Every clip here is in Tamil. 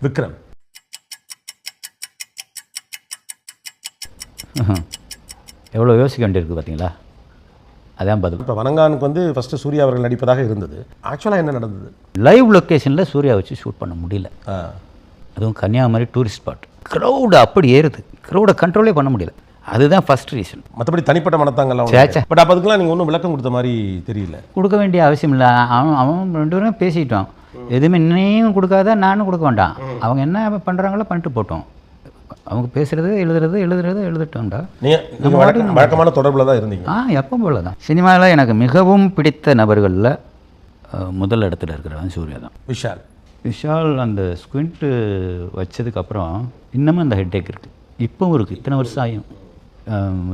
விக்ரம். எவ்வளோ யோசிக்க வேண்டியிருக்கு பார்த்தீங்களா? அதான் பதில். இப்போ வணங்கானுக்கு வந்து ஃபஸ்ட்டு சூர்யா அவர்கள் நடிப்பதாக இருந்தது. ஆக்சுவலாக என்ன நடந்தது? லைவ் லொக்கேஷனில் சூர்யா வச்சு ஷூட் பண்ண முடியல. அதுவும் கன்னியாகுமரி டூரிஸ்ட் ஸ்பாட், க்ரௌடு அப்படி ஏறுது, க்ரௌடை கண்ட்ரோலே பண்ண முடியல. அதுதான் ஃபஸ்ட் ரீசன். மற்றபடி தனிப்பட்ட மனத்தாங்கலாம் சேச்சா. பட் அப்போ அதுக்கெல்லாம் நீங்கள் ஒன்றும் விளக்கம் கொடுத்த மாதிரி தெரியல. கொடுக்க வேண்டிய அவசியம் இல்லை. அவன் 2 பேரும் பேசிக்கிட்டோம். எதுவுமே நீயும் கொடுக்காத நானும் கொடுக்க வேண்டாம். அவங்க என்ன பண்ணுறாங்களோ பண்ணிட்டு போட்டோம். அவங்க பேசுகிறது எழுதட்டோம்டா. நீங்கள் வழக்கமான தொடர்பில் தான் இருந்தீங்க? எப்போ போல தான். சினிமாவில் எனக்கு மிகவும் பிடித்த நபர்களில் முதல் இடத்துல இருக்கிறவன் சூர்யா தான். விஷால் அந்த ஸ்குவிண்ட்டு வச்சதுக்கப்புறம் இன்னமும் அந்த ஹெட்டேக் இருக்குது, இப்போவும் இருக்குது. இத்தனை வருஷம் ஆகும்.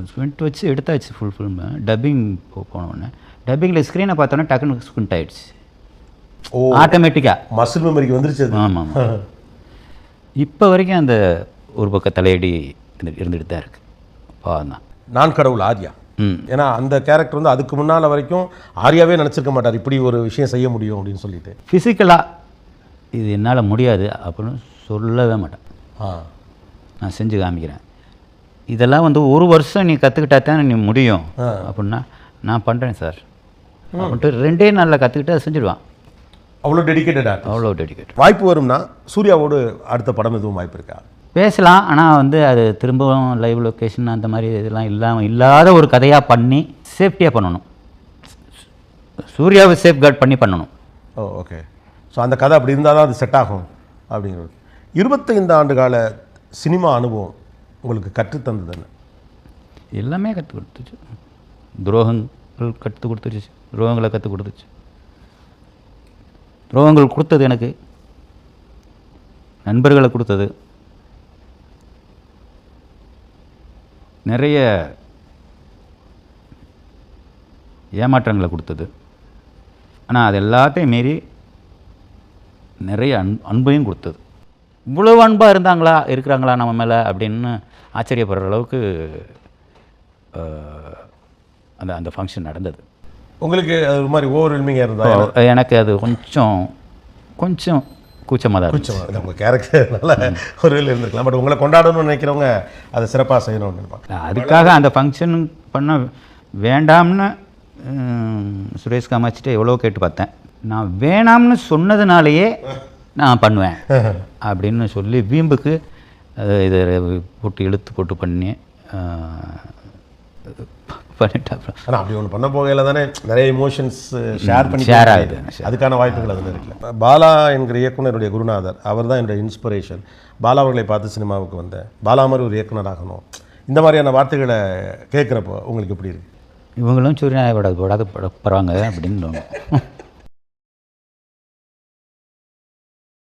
ஸ்குவிண்ட் வச்சு எடுத்தாச்சு ஃபுல் ஃபில்மு. டப்பிங் போனோடனே டப்பிங்கில் ஸ்க்ரீனை பார்த்தோன்னே டக்குன்னு ஸ்குவிண்ட் ஆகிடுச்சு. ஆட்டோமேட்டிக்காக மசில் மெமரிக்கு வந்துருச்சு. ஆமாம். இப்போ வரைக்கும் அந்த ஒரு பக்கம் தலையடி இருந்துகிட்டு தான் இருக்குது. பாவம் தான். நான் கடவுள் ஆர்யா. ஏன்னா அந்த கேரக்டர் வந்து அதுக்கு முன்னால் வரைக்கும் ஆர்யாவே நினச்சிருக்க மாட்டார் இப்படி ஒரு விஷயம் செய்ய முடியும் அப்படின்னு சொல்லிட்டு. ஃபிசிக்கலாக இது என்னால் முடியாது அப்படின்னு சொல்லவே மாட்டேன். நான் செஞ்சு காமிக்கிறேன். இதெல்லாம் வந்து 1 வருஷம் நீ கற்றுக்கிட்டா தான் நீ முடியும் அப்படின்னா நான் பண்ணுறேன் சார் அப்படின்ட்டு 2 நாளில் கற்றுக்கிட்டு அதை செஞ்சுடுவான். அவ்வளோ டெடிக்கேட்டடாக. அவ்வளோ டெடிக்கேட். வாய்ப்பு வரும்னா சூர்யாவோடு அடுத்த படம் எதுவும் வாய்ப்பு இருக்கா? பேசலாம். ஆனால் வந்து அது திரும்பவும் லைவ் லொக்கேஷன் அந்த மாதிரி இதெல்லாம் இல்லாத ஒரு கதையாக பண்ணி சேஃப்டியாக பண்ணணும். சூர்யாவை சேஃப்கார்ட் பண்ணி பண்ணணும். ஓகே. ஸோ அந்த கதை அப்படி இருந்தால் தான் அது செட் ஆகும் அப்படிங்கிறது. 25 ஆண்டு கால சினிமா அனுபவம் உங்களுக்கு கற்றுத்தந்தது என்ன? எல்லாமே கற்றுக் கொடுத்துச்சு. துரோகங்கள் கற்றுக் கொடுத்துருச்சு, துரோகங்களை கற்றுக் கொடுத்துச்சு. துரோகங்கள் கொடுத்தது எனக்கு, நண்பர்களை கொடுத்தது, நிறைய ஏமாற்றங்களை கொடுத்தது. ஆனால் அது எல்லாத்தையும் மீறி நிறைய அன்பையும் கொடுத்தது. இவ்வளவு அன்பாக இருக்கிறாங்களா நம்ம மேலே அப்படின்னு ஆச்சரியப்படுற அளவுக்கு அந்த அந்த ஃபங்க்ஷன் நடந்தது. உங்களுக்கு அது ஒரு மாதிரி ஓவர்வெல்மிங்காக இருந்தால்? எனக்கு அது கொஞ்சம் கூச்சமாக தான் இருந்துச்சு. உங்கள் கேரக்டர் நல்லா ஒரு வேலை இருந்திருக்கலாம். பட் உங்களை கொண்டாடணும்னு நினைக்கிறவங்க அதை சிறப்பாக செய்யணும்னு நினைப்பாங்க. அதுக்காக அந்த ஃபங்க்ஷன் பண்ண வேண்டாம்னு சுரேஷ் காமாட்சிட்ட எவ்வளோ கேட்டு பார்த்தேன். நான் வேணாம்னு சொன்னதுனாலேயே நான் பண்ணுவேன் அப்படின்னு சொல்லி வீம்புக்கு இதை இழுத்து போட்டு பண்ணி பண்ணிட்டேன். ஆனால் அப்படி ஒன்று பண்ண போகையில் தானே நிறைய இமோஷன்ஸ் ஷேர் ஆகுது. அதுக்கான வாய்ப்புகள் அதில் இருக்குல்ல. பாலா என்கிற இயக்குனருடைய குருநாதர் அவர் தான் என்னுடைய இன்ஸ்பிரேஷன். பாலா அவர்களை பார்த்து சினிமாவுக்கு வந்தேன். பாலா மாதிரி ஒரு இயக்குனர் ஆகணும், இந்த மாதிரியான வார்த்தைகளை கேட்குறப்போ உங்களுக்கு எப்படி இருக்குது? இவங்களும் சூரியனாக விடாது படுவாங்க அப்படின்னு